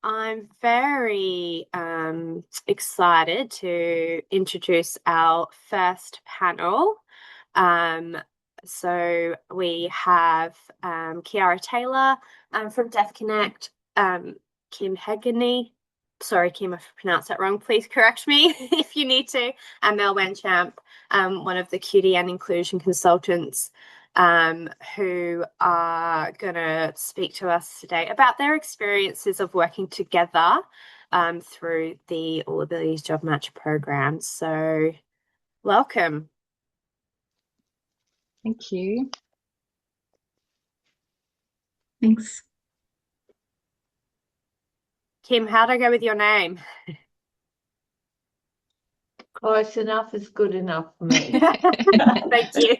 I'm very excited to introduce our first panel. Um, so we have Kiara Taylor from Deaf Connect, Kim Hegarty. Sorry, Kim, if I pronounced that wrong. Please correct me if you need to. And Mel Wenchamp, one of the QD and inclusion consultants who are going to speak to us today about their experiences of working together through the All Abilities Job Match program. So, welcome. Thank you. Thanks. Kim, how'd I go with your name? Close enough is good enough for me. Thank you.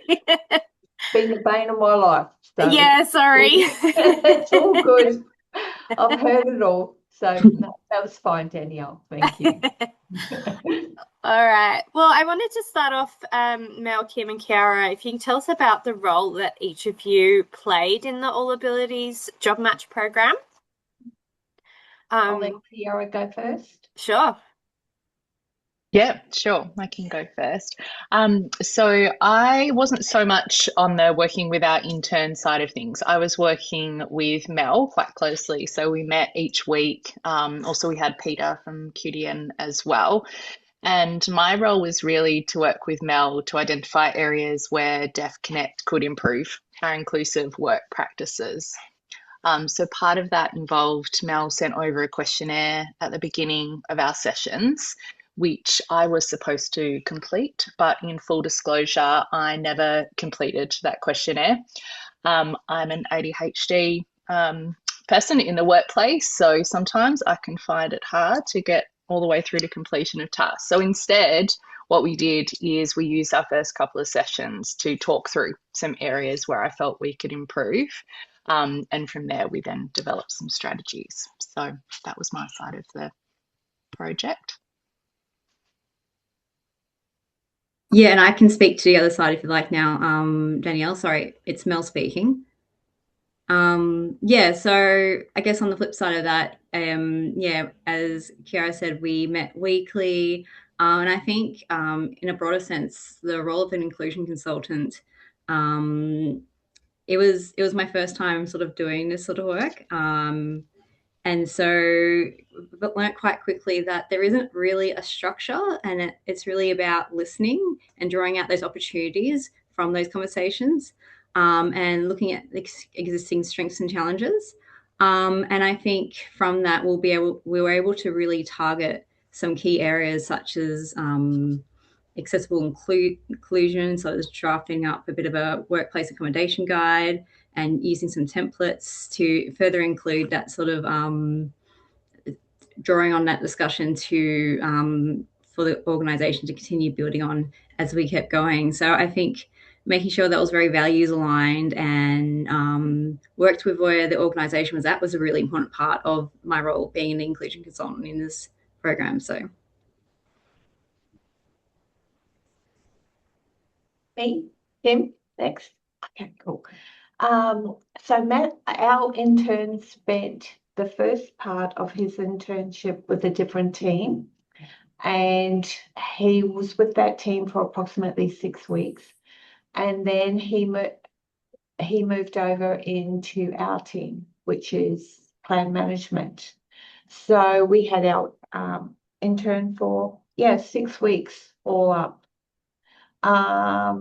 Been the bane of my life. So Yeah, sorry. it's all good. I've heard it all. So no, that was fine, Danielle. Thank you. All right. Well, I wanted to start off, Mel, Kim, and Kiara, if you can tell us about the role that each of you played in the All Abilities Job Match program. I'll let Kiara go first. Sure. Yeah, sure. I can go first. So I wasn't so much on the working with our intern side of things. I was working with Mel quite closely. So we met each week. Also, we had Peter from QDN as well. And my role was really to work with Mel to identify areas where Deaf Connect could improve our inclusive work practices. So part of that involved Mel sent over a questionnaire at the beginning of our sessions, which I was supposed to complete, but in full disclosure, I never completed that questionnaire. I'm an ADHD person in the workplace, so sometimes I can find it hard to get all the way through to completion of tasks. So instead, what we did is we used our first couple of sessions to talk through some areas where I felt we could improve. And from there, we then developed some strategies. So that was my side of the project. Yeah, and I can speak to the other side if you like now. Danielle, sorry, it's Mel speaking. Yeah, so I guess on the flip side of that, yeah, as Kiara said, we met weekly. And I think in a broader sense, the role of an inclusion consultant, it was my first time sort of doing this sort of work. And so but learned quite quickly that there isn't really a structure, and it's really about listening and drawing out those opportunities from those conversations, and looking at existing strengths and challenges. And I think from that we were able to really target some key areas such as accessible inclusion. So I was drafting up a bit of a workplace accommodation guide and using some templates to further include that sort of drawing on that discussion to for the organisation to continue building on as we kept going. So I think making sure that was very values aligned and worked with where the organisation was at was a really important part of my role being an inclusion consultant in this program. So Me, Kim, next. Okay, cool. So Matt, our intern spent the first part of his internship with a different team, and he was with that team for approximately 6 weeks, and then he moved over into our team, which is plan management. So we had our intern for 6 weeks all up. I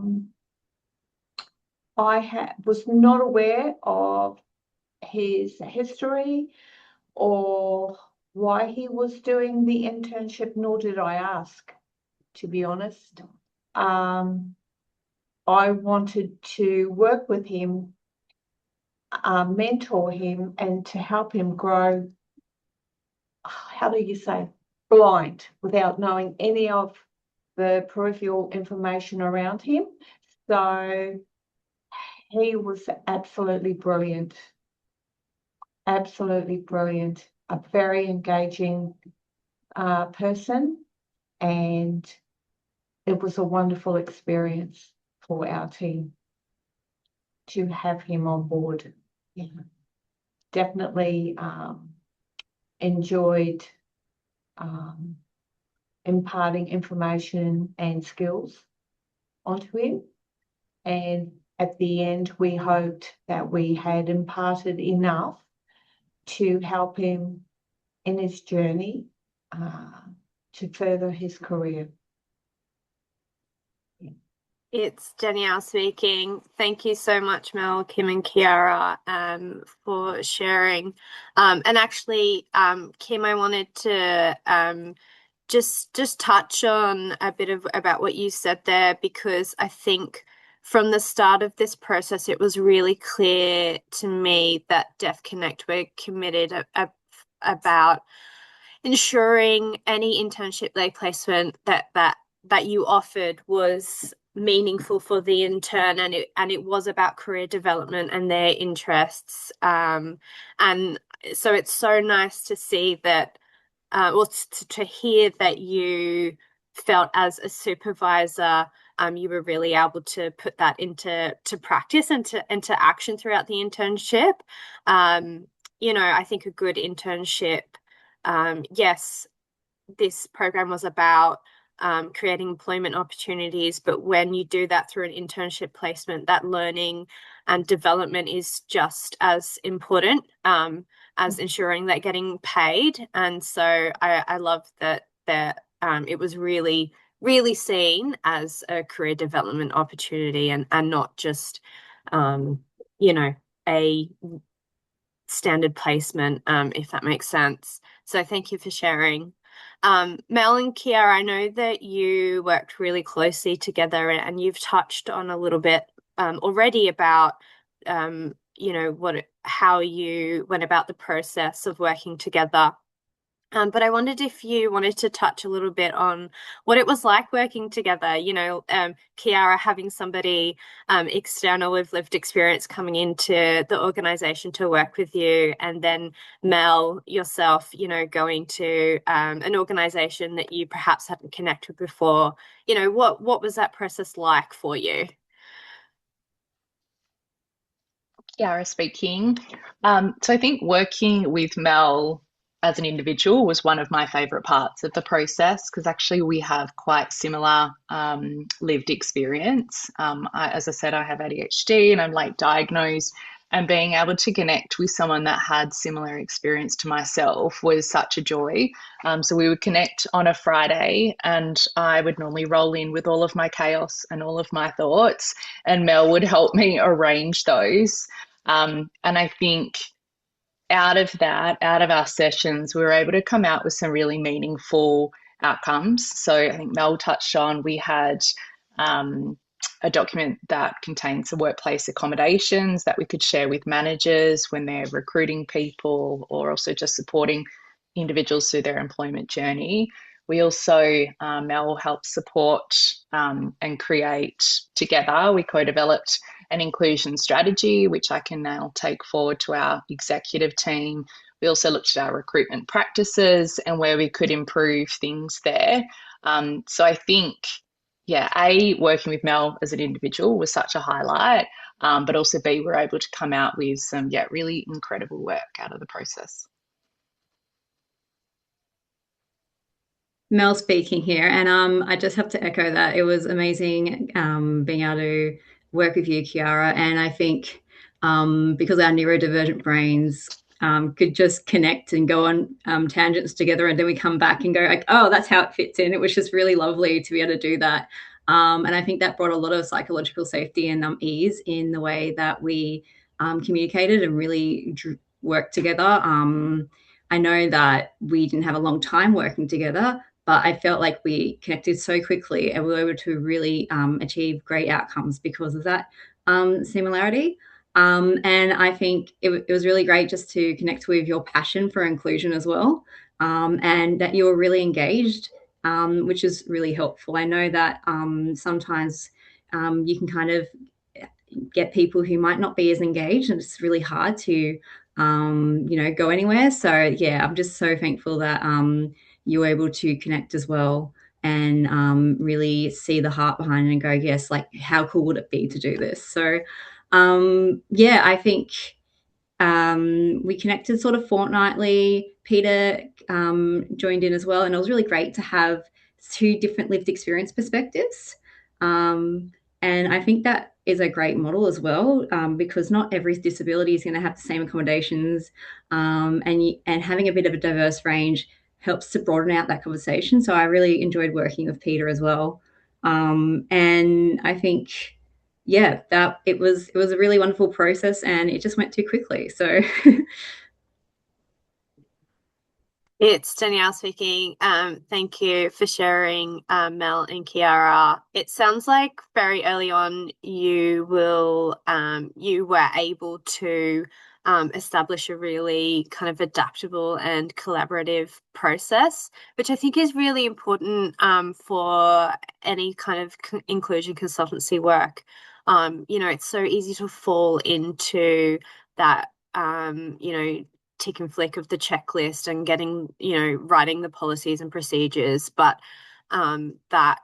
was not aware of his history or why he was doing the internship, nor did I ask, to be honest. I wanted to work with him, mentor him, and to help him grow, how do you say, blind, without knowing any of the peripheral information around him. So he was absolutely brilliant. Absolutely brilliant. A very engaging person, and it was a wonderful experience for our team to have him on board. Yeah. Definitely enjoyed imparting information and skills onto him. And at the end, we hoped that we had imparted enough to help him in his journey to further his career. It's Danielle speaking. Thank you so much, Mel, Kim, and Kiara, for sharing. And actually, Kim, I wanted to just touch on a bit about what you said there, because I think from the start of this process, it was really clear to me that Deaf Connect were committed about ensuring any internship placement that you offered was meaningful for the intern, and it was about career development and their interests. And so it's so nice to see that, to hear that you felt as a supervisor, you were really able to put that into practice and into action throughout the internship. I think a good internship, yes, this program was about creating employment opportunities, but when you do that through an internship placement, that learning and development is just as important as ensuring that getting paid. And so I love that it was really, really seen as a career development opportunity, and not just a standard placement, if that makes sense. So thank you for sharing. Mel and Kiara, I know that you worked really closely together, and you've touched on a little bit already about how you went about the process of working together. But I wondered if you wanted to touch a little bit on what it was like working together. Kiara, having somebody external with lived experience coming into the organisation to work with you, and then Mel, yourself, going to an organisation that you perhaps hadn't connected with before. What was that process like for you? Kiara speaking. So I think working with Mel as an individual was one of my favourite parts of the process, because actually we have quite similar lived experience. As I said, I have ADHD and I'm late diagnosed, and being able to connect with someone that had similar experience to myself was such a joy. So we would connect on a Friday, and I would normally roll in with all of my chaos and all of my thoughts, and Mel would help me arrange those. And I think out of our sessions, we were able to come out with some really meaningful outcomes. So I think Mel touched on, we had a document that contains the workplace accommodations that we could share with managers when they're recruiting people, or also just supporting individuals through their employment journey. We also, Mel helped support and create together. We co-developed an inclusion strategy, which I can now take forward to our executive team. We also looked at our recruitment practices and where we could improve things there. So I think, working with Mel as an individual was such a highlight, but also B, we're able to come out with some, really incredible work out of the process. Mel speaking here, and I just have to echo that. It was amazing being able to work with you, Kiara, and I think because our neurodivergent brains could just connect and go on tangents together, and then we come back and go like, oh, that's how it fits in. It was just really lovely to be able to do that, and I think that brought a lot of psychological safety and ease in the way that we communicated and really worked together. I know that we didn't have a long time working together, but I felt like we connected so quickly, and we were able to really achieve great outcomes because of that similarity. And I think it was really great just to connect with your passion for inclusion as well, and that you were really engaged, which is really helpful. I know that sometimes you can kind of get people who might not be as engaged, and it's really hard to go anywhere. So I'm just so thankful that you were able to connect as well, and really see the heart behind it and go, yes, like how cool would it be to do this? So I think We connected sort of fortnightly. Peter joined in as well, and it was really great to have two different lived experience perspectives. And I think that is a great model as well, because not every disability is going to have the same accommodations, and having a bit of a diverse range helps to broaden out that conversation. So I really enjoyed working with Peter as well. And I think, yeah, that it was a really wonderful process, and it just went too quickly. So It's Danielle speaking. Thank you for sharing, Mel and Kiara. It sounds like very early on you were able to establish a really kind of adaptable and collaborative process, which I think is really important for any kind of inclusion consultancy work. It's so easy to fall into that, tick and flick of the checklist and getting, writing the policies and procedures, but that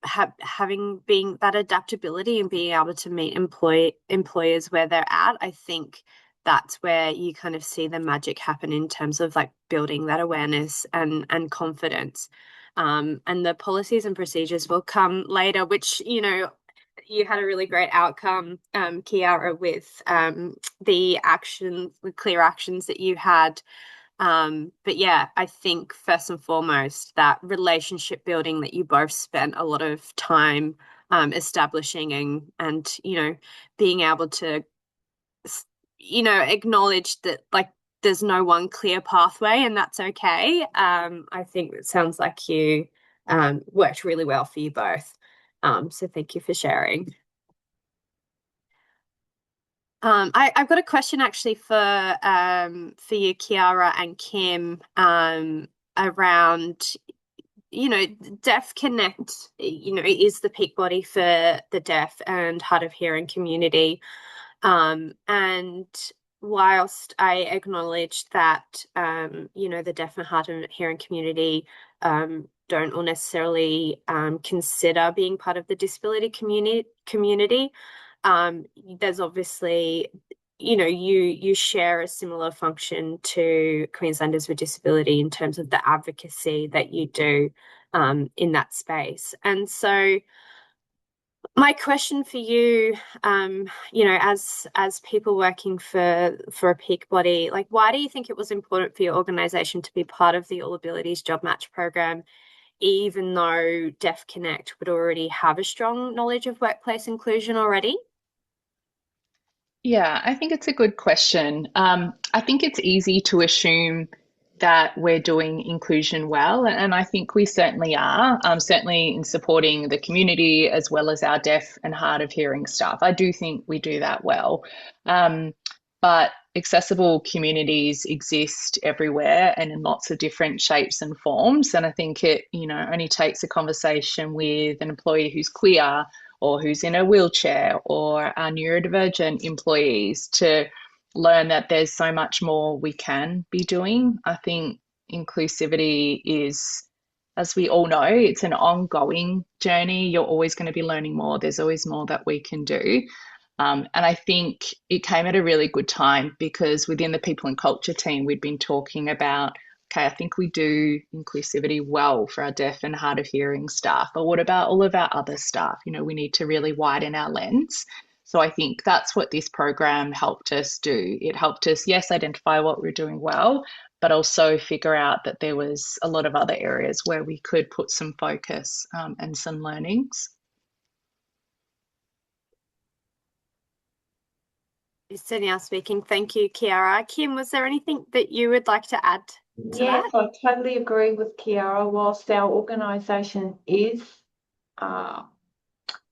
having being that adaptability and being able to meet employers where they're at, I think that's where you kind of see the magic happen in terms of like building that awareness and confidence. And the policies and procedures will come later, which, you had a really great outcome, Kiara, with the clear actions that you had. But yeah, I think first and foremost, that relationship building that you both spent a lot of time establishing and being able to, acknowledge that like there's no one clear pathway and that's okay. I think it sounds like you worked really well for you both. So thank you for sharing. I've got a question actually for you, Kiara and Kim, around, Deaf Connect, is the peak body for the deaf and hard of hearing community. And whilst I acknowledge that, the deaf and hard of hearing community don't all necessarily consider being part of the disability community, there's obviously, you share a similar function to Queenslanders with Disability in terms of the advocacy that you do in that space. And so my question for you, as people working for a peak body, like, why do you think it was important for your organisation to be part of the All Abilities Job Match program, even though Deaf Connect would already have a strong knowledge of workplace inclusion already? Yeah, I think it's a good question. I think it's easy to assume that we're doing inclusion well, and I think we certainly are, certainly in supporting the community as well as our deaf and hard of hearing staff. I do think we do that well. But accessible communities exist everywhere and in lots of different shapes and forms. And I think it, only takes a conversation with an employee who's queer or who's in a wheelchair or our neurodivergent employees to learn that there's so much more we can be doing. I think inclusivity is, as we all know, it's an ongoing journey. You're always going to be learning more. There's always more that we can do. And I think it came at a really good time because within the people and culture team, we'd been talking about, okay, I think we do inclusivity well for our deaf and hard of hearing staff, but what about all of our other staff? We need to really widen our lens. So I think that's what this program helped us do. It helped us, yes, identify what we're doing well, but also figure out that there was a lot of other areas where we could put some focus and some learnings. It's Danielle speaking. Thank you, Kiara. Kim, was there anything that you would like to add to Yes, that? I totally agree with Kiara. Whilst our organisation is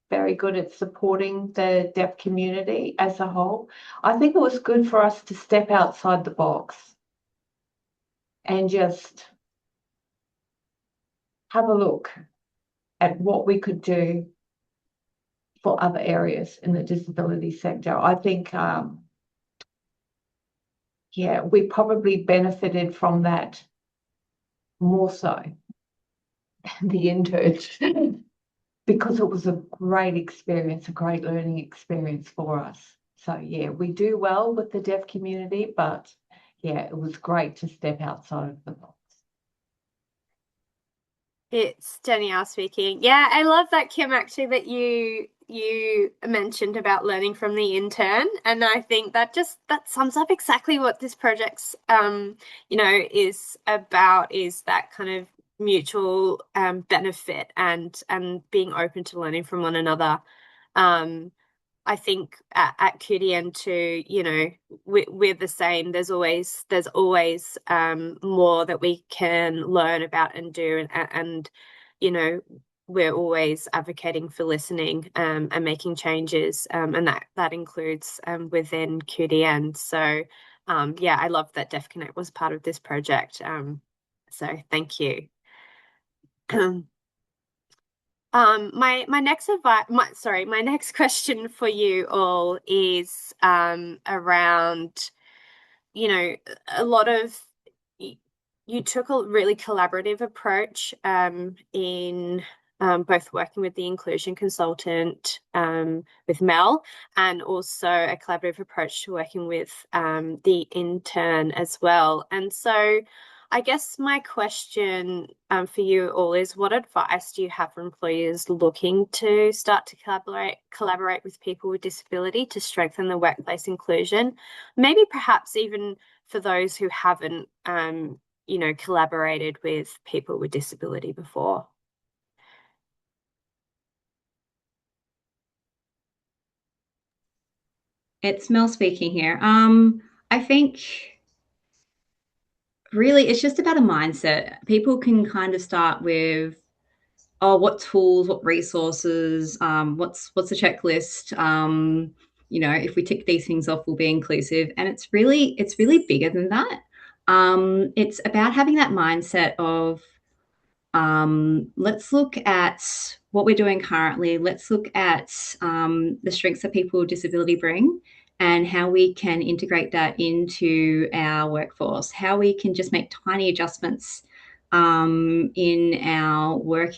very good at supporting the deaf community as a whole, I think it was good for us to step outside the box and just have a look at what we could do for other areas in the disability sector. I think, we probably benefited from that more so than the interns because it was a great experience, a great learning experience for us. So yeah, we do well with the deaf community, but yeah, it was great to step outside of the box. It's Danielle speaking. Yeah, I love that, Kim, actually, that you mentioned about learning from the intern. And I think that sums up exactly what this project's is about, is that kind of mutual benefit and being open to learning from one another. I think at QDN too, we're the same. There's always more that we can learn about and do, and we're always advocating for listening and making changes, and that includes within QDN. So yeah, I love that Deaf Connect was part of this project. So thank you. My next question for you all is around, a lot of you took a really collaborative approach in both working with the inclusion consultant with Mel, and also a collaborative approach to working with the intern as well. And so I guess my question for you all is, what advice do you have for employers looking to start to collaborate with people with disability to strengthen the workplace inclusion? Maybe perhaps even for those who haven't, collaborated with people with disability before. It's Mel speaking here. I think really it's just about a mindset. People can kind of start with, oh, what tools, what resources, what's the checklist? If we tick these things off, we'll be inclusive. And it's really bigger than that. It's about having that mindset of, let's look at what we're doing currently. Let's look at the strengths that people with disability bring and how we can integrate that into our workforce, how we can just make tiny adjustments in our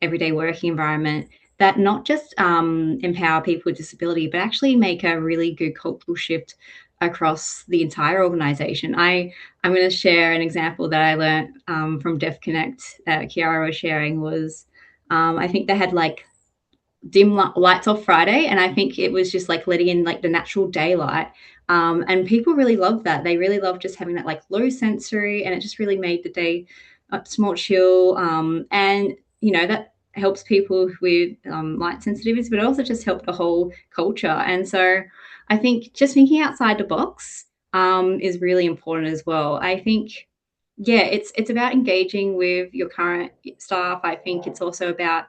everyday working environment that not just empower people with disability, but actually make a really good cultural shift across the entire organization. I'm going to share an example that I learned from Deaf Connect that Kiara was sharing was, I think they had like dim lights off Friday, and I think it was just like letting in like the natural daylight. And people really loved that. They really loved just having that like low sensory, and it just really made the day more chill. And that helps people with light sensitivities, but it also just helped the whole culture. And so I think just thinking outside the box is really important as well. I think, yeah, it's about engaging with your current staff. I think it's also about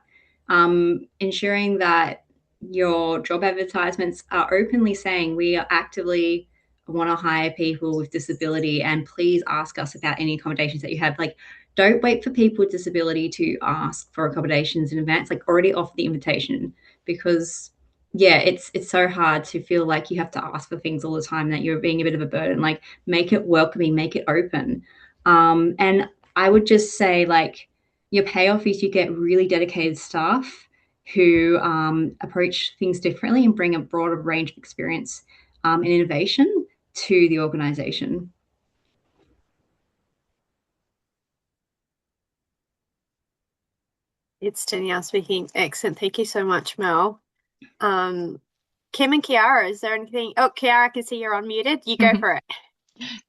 ensuring that your job advertisements are openly saying we are actively want to hire people with disability, and please ask us about any accommodations that you have. Like, don't wait for people with disability to ask for accommodations in advance. Like, already offer the invitation, because yeah, it's so hard to feel like you have to ask for things all the time, that you're being a bit of a burden. Like, make it welcoming, make it open. And I would just say, like, your payoff is you get really dedicated staff who approach things differently and bring a broader range of experience and innovation to the organization. It's Danielle speaking. Excellent. Thank you so much, Mel. Kim and Kiara, is there anything? Oh, Kiara, I can see you're unmuted. You go for it.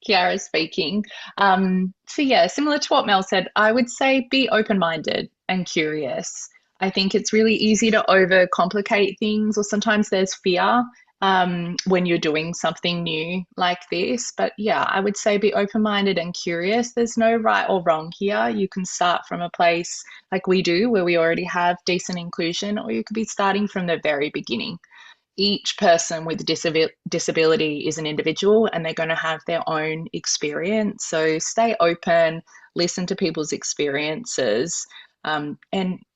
Kiara speaking. So yeah, similar to what Mel said, I would say be open-minded and curious. I think it's really easy to overcomplicate things, or sometimes there's fear when you're doing something new like this. But yeah, I would say be open-minded and curious. There's no right or wrong here. You can start from a place like we do, where we already have decent inclusion, or you could be starting from the very beginning. Each person with disability is an individual, and they're going to have their own experience. So stay open, listen to people's experiences. And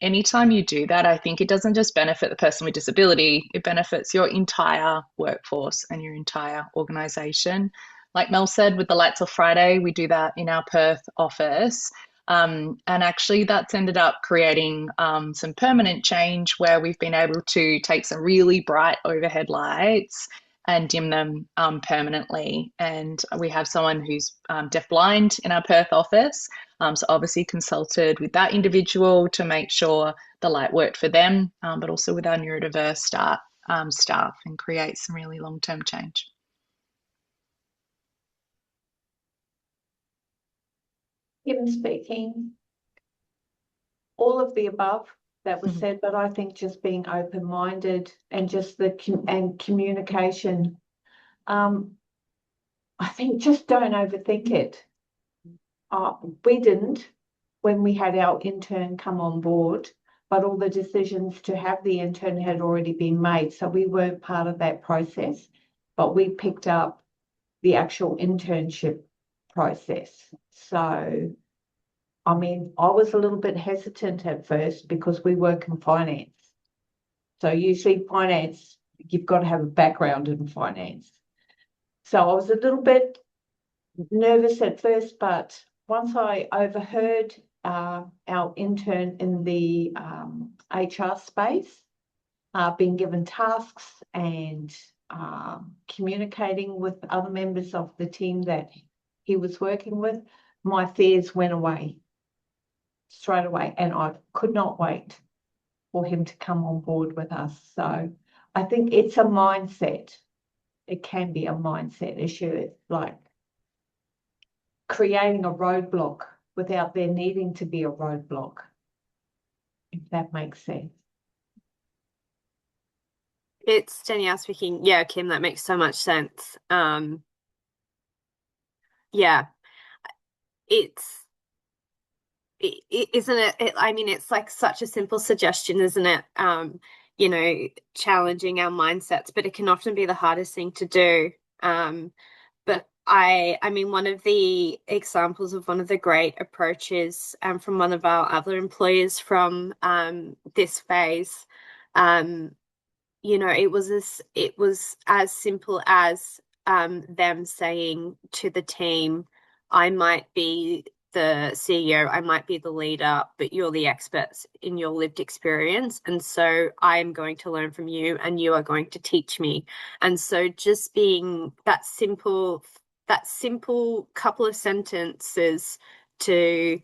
anytime you do that, I think it doesn't just benefit the person with disability, it benefits your entire workforce and your entire organisation. Like Mel said, with the Lights Off Friday, we do that in our Perth office. And actually, that's ended up creating some permanent change, where we've been able to take some really bright overhead lights and dim them permanently. And we have someone who's deafblind in our Perth office. So obviously consulted with that individual to make sure the light worked for them, but also with our neurodiverse staff and create some really long-term change. Kim speaking. All of the above that was said, but I think just being open-minded and just communication. I think just don't overthink it. We didn't when we had our intern come on board, but all the decisions to have the intern had already been made, so we weren't part of that process, but we picked up the actual internship process. So I mean, I was a little bit hesitant at first because we work in finance. So usually finance, you've got to have a background in finance. So I was a little bit nervous at first, but once I overheard our intern in the HR space being given tasks and communicating with other members of the team that he was working with, my fears went away straight away, and I could not wait for him to come on board with us. So I think it's a mindset. It can be a mindset issue. It's like creating a roadblock without there needing to be a roadblock, if that makes sense. It's Danielle speaking. Yeah, Kim, that makes so much sense. Yeah, isn't it? I mean, it's like such a simple suggestion, isn't it? You know, challenging our mindsets, but it can often be the hardest thing to do. But I mean, one of the examples of one of the great approaches from one of our other employers from this phase, you know, it was as simple as them saying to the team, I might be the CEO, I might be the leader, but you're the experts in your lived experience. And so I'm going to learn from you and you are going to teach me. And so just being that simple couple of sentences to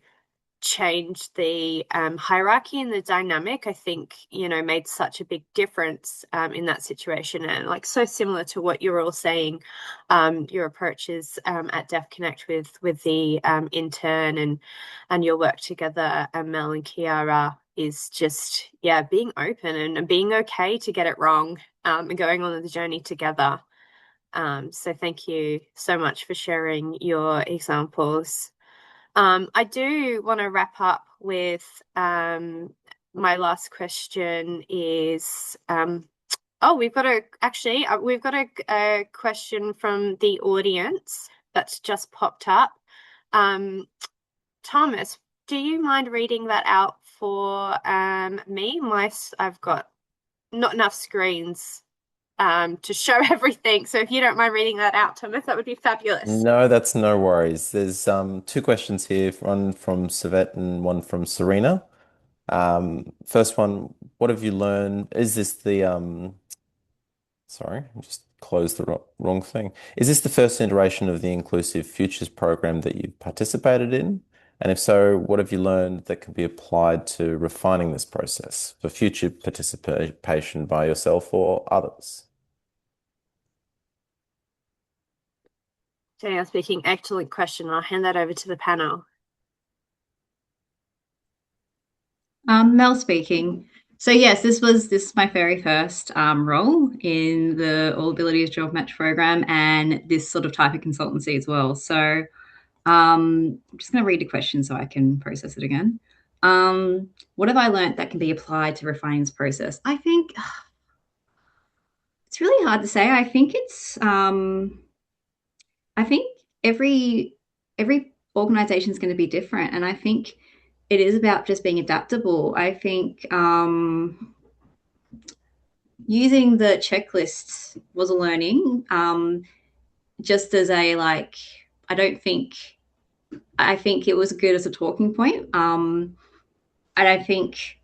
change the hierarchy and the dynamic, I think, you know, made such a big difference in that situation. And like so similar to what you're all saying, your approaches at Deaf Connect with the intern and your work together, Mel and Kiara, is just, yeah, being open and being okay to get it wrong and going on the journey together. So thank you so much for sharing your examples. I do want to wrap up with my last question is we've got a question from the audience that's just popped up. Thomas, do you mind reading that out for me? I've got not enough screens to show everything. So if you don't mind reading that out, Thomas, that would be fabulous. No, that's no worries. There's two questions here, one from Savet and one from Serena. First one, what have you learned? Is this the sorry, I just closed the wrong thing. Is this the first iteration of the Inclusive Futures program that you've participated in? And if so, what have you learned that can be applied to refining this process for future participation by yourself or others? Danielle speaking. Excellent question. I'll hand that over to the panel. Mel speaking. So yes, this is my very first role in the All Abilities Job Match program and this sort of type of consultancy as well. So I'm just going to read the question so I can process it again. What have I learned that can be applied to refining this process? I think it's really hard to say. I think it's I think every organization is going to be different, and I think it is about just being adaptable. I think using the checklists was a learning, just as a I think it was good as a talking point. And I think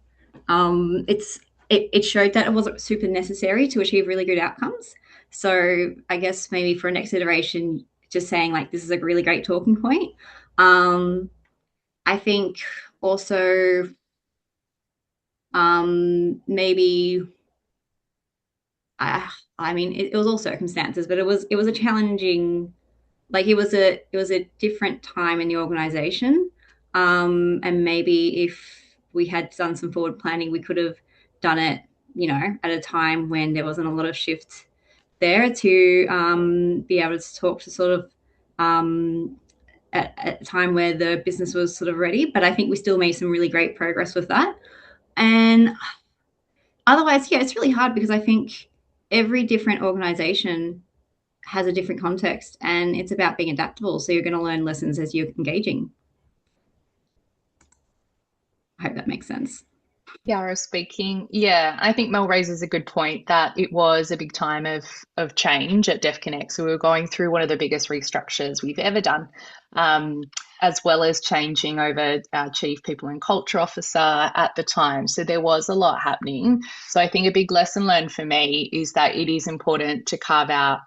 it showed that it wasn't super necessary to achieve really good outcomes. So I guess maybe for a next iteration, just saying like this is a really great talking point. I think also maybe I mean it was all circumstances, but it was a challenging, like it was a different time in the organization, and maybe if we had done some forward planning, we could have done it, you know, at a time when there wasn't a lot of shift there to be able to talk to sort of at a time where the business was sort of ready. But I think we still made some really great progress with that. And otherwise, yeah, it's really hard because I think every different organization has a different context and it's about being adaptable. So you're going to learn lessons as you're engaging. I hope that makes sense. Yara speaking. Yeah, I think Mel raises a good point that it was a big time of change at DevConnect. So we were going through one of the biggest restructures we've ever done, as well as changing over our Chief People and Culture Officer at the time. So there was a lot happening. So I think a big lesson learned for me is that it is important to carve out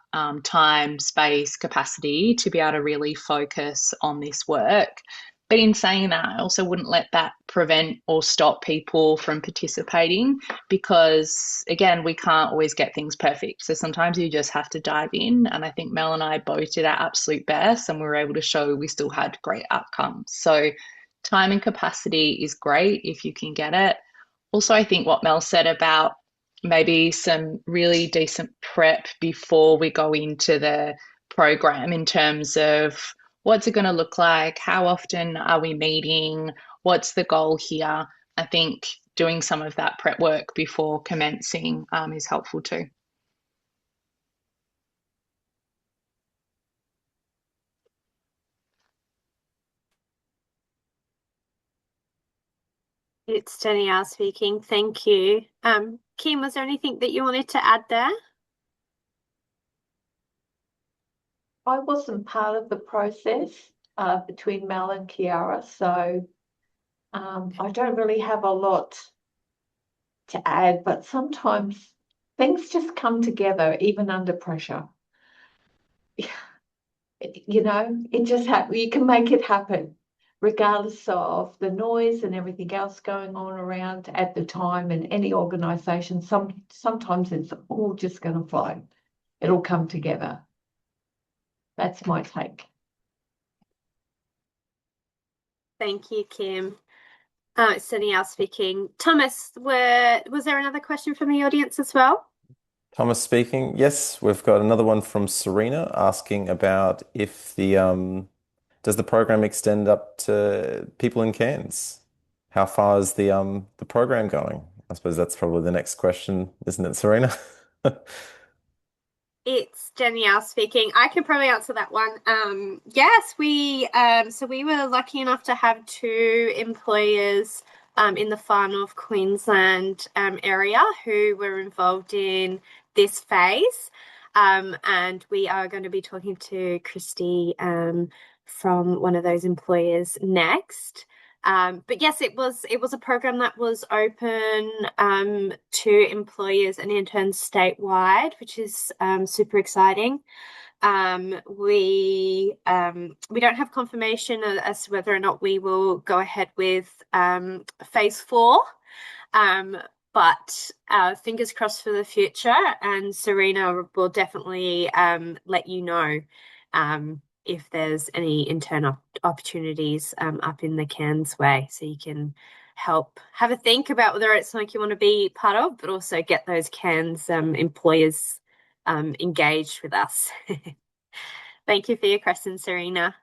time, space, capacity to be able to really focus on this work. But in saying that, I also wouldn't let that prevent or stop people from participating because, again, we can't always get things perfect. So sometimes you just have to dive in. And I think Mel and I both did our absolute best and we were able to show we still had great outcomes. So time and capacity is great if you can get it. Also, I think what Mel said about maybe some really decent prep before we go into the program in terms of what's it going to look like? How often are we meeting? What's the goal here? I think doing some of that prep work before commencing is helpful too. It's Danielle speaking. Thank you. Kim, was there anything that you wanted to add there? I wasn't part of the process between Mel and Kiara, so I don't really have a lot to add, but sometimes things just come together even under pressure. You know, it just you can make it happen regardless of the noise and everything else going on around at the time in any organization. Sometimes it's all just going to flow. It'll come together. That's my take. Thank you, Kim. It's Danielle speaking. Thomas, was there another question from the audience as well? Thomas speaking. Yes, we've got another one from Serena asking about if the does the program extend up to people in Cairns? How far is the program going? I suppose that's probably the next question, isn't it, Serena? It's Danielle speaking. I can probably answer that one. Yes, so we were lucky enough to have two employers in the Far North Queensland area who were involved in this phase. And we are going to be talking to Christy from one of those employers next. But yes, it was a program that was open to employers and interns statewide, which is super exciting. We don't have confirmation as to whether or not we will go ahead with phase 4. But fingers crossed for the future, and Serena will definitely let you know if there's any intern opportunities up in the Cairns way, so you can help have a think about whether it's something you want to be part of, but also get those Cairns employers engaged with us. Thank you for your question, Serena.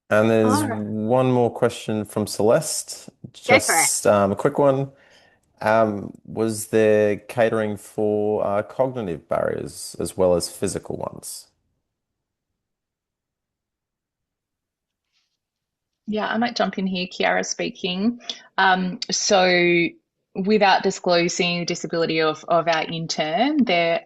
And there's Alright. one more question from Celeste. Go for it. Just a quick one. Was there catering for cognitive barriers as well as physical ones? Yeah, I might jump in here, Kiara speaking. So without disclosing the disability of our intern, there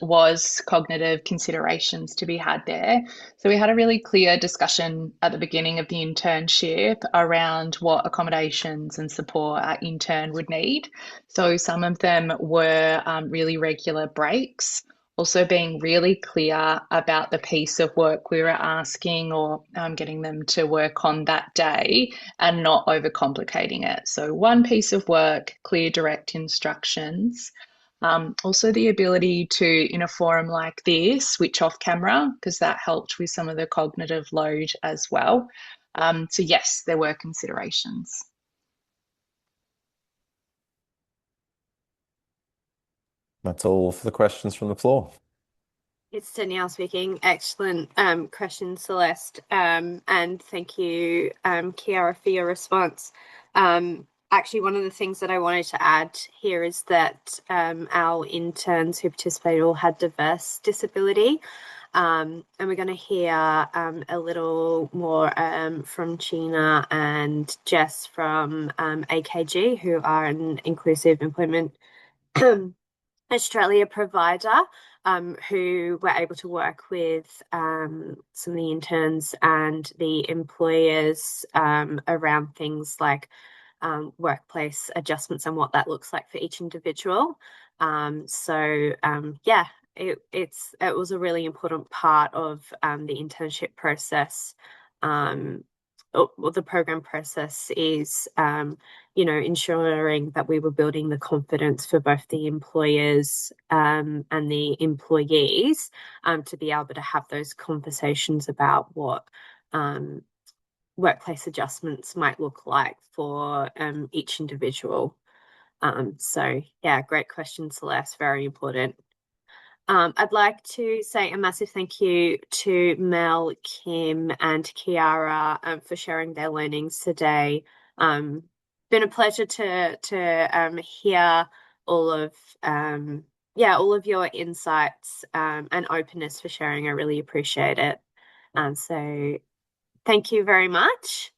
was cognitive considerations to be had there. So we had a really clear discussion at the beginning of the internship around what accommodations and support our intern would need. So some of them were really regular breaks, also being really clear about the piece of work we were asking or getting them to work on that day and not overcomplicating it. So one piece of work, clear, direct instructions. Also the ability to, in a forum like this, switch off camera, because that helped with some of the cognitive load as well. So yes, there were considerations. That's all for the questions from the floor. It's Danielle speaking. Excellent question, Celeste. And thank you, Kiara, for your response. Actually, one of the things that I wanted to add here is that our interns who participated all had diverse disability. And we're going to hear a little more from Gina and Jess from AKG, who are an inclusive employment Australia provider, who were able to work with some of the interns and the employers around things like workplace adjustments and what that looks like for each individual. Yeah, it was a really important part of the internship process. Well, the program process is, ensuring that we were building the confidence for both the employers and the employees to be able to have those conversations about what workplace adjustments might look like for each individual. Yeah, great question, Celeste. Very important. I'd like to say a massive thank you to Mel, Kim, and Kiara for sharing their learnings today. Been a pleasure to hear all of all of your insights and openness for sharing. I really appreciate it. So thank you very much.